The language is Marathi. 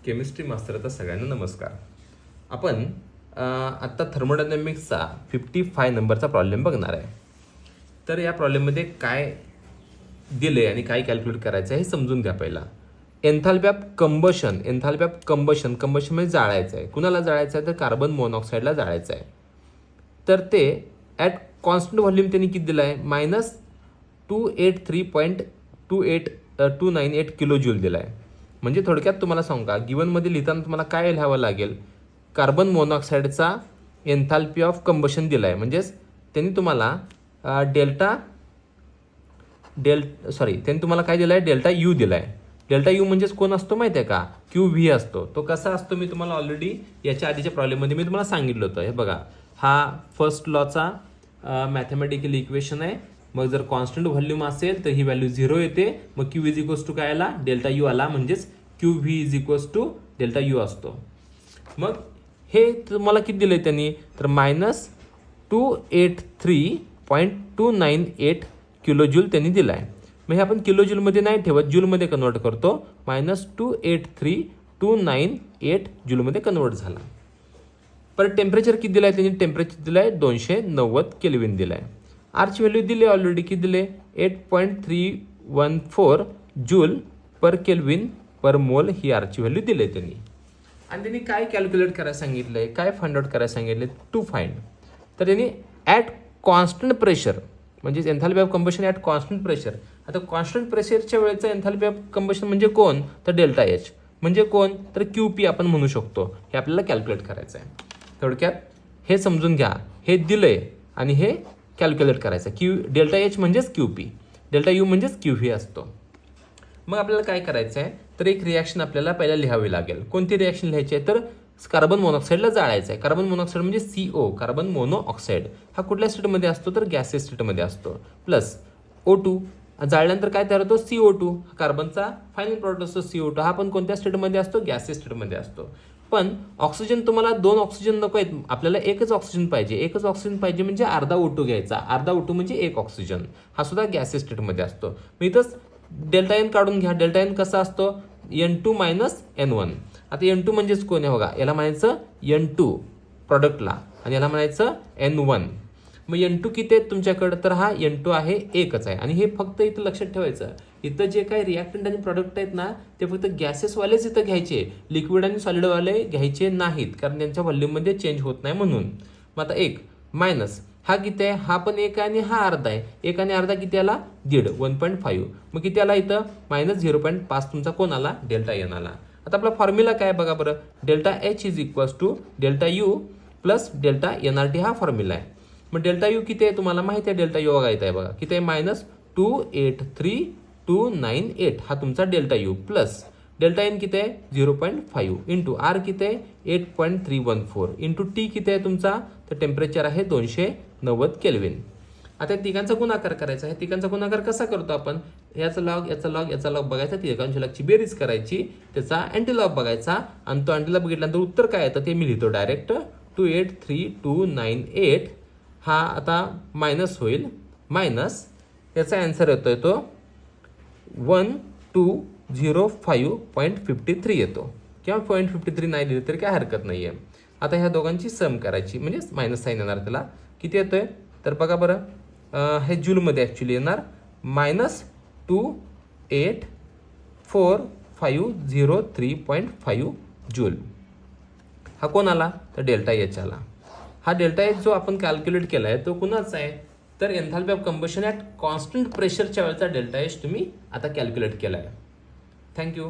केमिस्ट्री मास्तरचा सगळ्यांना नमस्कार. आपण आत्ता थर्मोडायनॅमिक्सचा 55 नंबरचा प्रॉब्लेम बघणार आहे. तर या प्रॉब्लेममध्ये काय दिले आणि काय कॅल्क्युलेट करायचं आहे हे समजून घ्या. पहिला एन्थाल्पी ऑफ कंबशन म्हणजे जाळायचं आहे. कुणाला जाळायचं आहे तर कार्बन मोनॉक्साईडला जाळायचं आहे. तर ते ॲट कॉन्स्टंट व्हॉल्यूम त्यांनी किती दिलं आहे -283.298 किलो जूल दिला आहे. म्हणजे थोडक्यात तुम्हाला सांगू का, गिवनमध्ये लिहिताना तुम्हाला काय लिहावं लागेल, कार्बन मोनॉक्साईडचा एन्थाल्पी ऑफ कंबशन दिला आहे. म्हणजेच त्यांनी तुम्हाला त्यांनी तुम्हाला काय दिलं आहे, डेल्टा यू दिला आहे. डेल्टा यू म्हणजेच कोण असतो माहिती आहे का, क्यू व्ही असतो. तो कसा असतो मी तुम्हाला ऑलरेडी याच्या आधीच्या प्रॉब्लेममध्ये मी तुम्हाला सांगितलं होतं. हे बघा, हा फर्स्ट लॉचा मॅथमॅटिकल इक्वेशन आहे. मग जर कॉन्स्टंट व्हॉल्यूम असेल तर ही व्हॅल्यू 0 येते. मग क्यू इज इक्वल्स टू काय आला, डेल्टा यू आला. म्हणजेच Q V is equals to delta U असतो. मग हे तुम्हाला किती दिलं आहे त्यांनी, तर -283.298 किलो जूल त्यांनी दिला आहे. मग हे आपण किलो जूलमध्ये नाही ठेवत, जूलमध्ये कन्वर्ट करतो. -283.298 जूलमध्ये कन्वर्ट झाला. परत टेम्परेचर किती दिलं आहे त्यांनी, टेम्परेचर दिलं आहे 290 केल्विन दिलं आहे. आरची व्हॅल्यू दिली ऑलरेडी, किती दिले 8.314 जूल पर केल्विन पर मोल ही आरची व्हॅल्यू दिली आहे त्यांनी. आणि त्यांनी काय कॅल्क्युलेट करायला सांगितलं आहे, काय फाइंड आउट करायला सांगितलं आहे, टू फाइंड. तर त्यांनी ॲट कॉन्स्टंट प्रेशर म्हणजे enthalpy of combustion at constant pressure. आता कॉन्स्टंट प्रेशरच्या वेळेचं एन्थाल्पी ऑफ कंबशन म्हणजे कोण, तर डेल्टा एच. म्हणजे कोण, तर क्यू पी आपण म्हणू शकतो. हे आपल्याला कॅल्क्युलेट करायचं आहे. थोडक्यात हे समजून घ्या, हे दिलंय आणि हे कॅल्क्युलेट करायचं. डेल्टा एच म्हणजेच क्यू पी, डेल्टा यू म्हणजेच क्यू व्ही असतो. मग आपल्याला काय करायचं आहे, तर एक रिॲक्शन आपल्याला पहिला लिहावी लागेल. कोणती रिॲक्शन लिहायची आहे, तर कार्बन मोनॉक्साईडला जाळायचं आहे. कार्बन मोनॉक्साईड म्हणजे CO, कार्बन मोनोऑक्साईड. हा कुठल्या स्टेटमध्ये असतो, तर गॅसेस स्टेटमध्ये असतो. प्लस O2 जाळल्यानंतर काय तयार होतो, CO2. कार्बनचा फायनल प्रॉडक्ट असतो CO2. हा पण कोणत्या स्टेटमध्ये असतो, गॅसेस स्टेटमध्ये असतो. पण ऑक्सिजन तुम्हाला 2 ऑक्सिजन नको आहेत, आपल्याला एकच ऑक्सिजन पाहिजे. एकच ऑक्सिजन पाहिजे म्हणजे अर्धा O2 घ्यायचा. अर्धा O2 म्हणजे 1 ऑक्सिजन. हा सुद्धा गॅसेस स्टेटमध्ये असतो. मग इथंच डेल्टा एन काढून घ्या. डेल्टा एन कसा असतो, N2 - N1. आता N2 म्हणजेच कोण आहे बघा, याला म्हणायचं N2 प्रॉडक्टला आणि याला म्हणायचं N1. मग N2 किती आहेत तुमच्याकडे, तर हा N2 आहे, एकच आहे. आणि हे फक्त इथं लक्षात ठेवायचं, इथं जे काही रिॲक्टंट आणि प्रॉडक्ट आहेत ना, ते फक्त गॅसेसवालेच इथं घ्यायचे, लिक्विड आणि सॉलिडवाले घ्यायचे नाहीत, कारण त्यांच्या व्हॉल्यूममध्ये चेंज होत नाही म्हणून. मग आता एक मायनस हा किती आहे, हा पण 1 आणि हा अर्धा आहे. 1 आणि अर्धा किती आला, 1.5, 1.5. मग किती आला इथं, -0.5 तुमचा कोण आला, डेल्टा एन आला. आता आपला फॉर्म्युला काय बघा बरं, delta H is equals to delta U plus delta NRT हा फॉर्म्युला आहे. मग डेल्टा यू किती आहे तुम्हाला माहिती आहे, डेल्टा यू बघायचा आहे बघा, किती आहे -283.298 हा तुमचा delta U, plus delta N किती आहे 0.5 इंटू आर किती आहे 8.314 इंटू टी किती आहे तुमचा, तर टेम्परेचर आहे 290 केल्विन. आता तिघांचा गुणाकार करायचा आहे. तिघांचा गुणाकार कसा करतो आपण, याचा लॉग बघायचा, तिघांच्या लॉगची बेरीज करायची, त्याचा अँटीलॉग बघायचा आणि तो अँटीलॉग बघितल्यानंतर उत्तर काय येतं ते मी लिहितो डायरेक्ट. 283.298 हा आता मायनस होईल, मायनस याचा आन्सर येतोय तो 1205.53 येतो, किंवा 0.53 नाही लिहिलं तरी काय हरकत नाही आहे. आता ह्या दोघांची सम करायची, म्हणजेच मायनस साईन येणार त्याला. किती येतोय तर बघा बरं, हे जूलमध्ये ॲक्च्युली येणार -284,503.5 जूल. हा कोण आला, तर डेल्टा एच आला. हा डेल्टा एच जो आपण कॅल्क्युलेट केला आहे तो कुणाचा आहे, तर enthalpy of combustion at constant प्रेशरच्या वेळेचा डेल्टा एच तुम्ही आता कॅल्क्युलेट केला आहे. थँक्यू.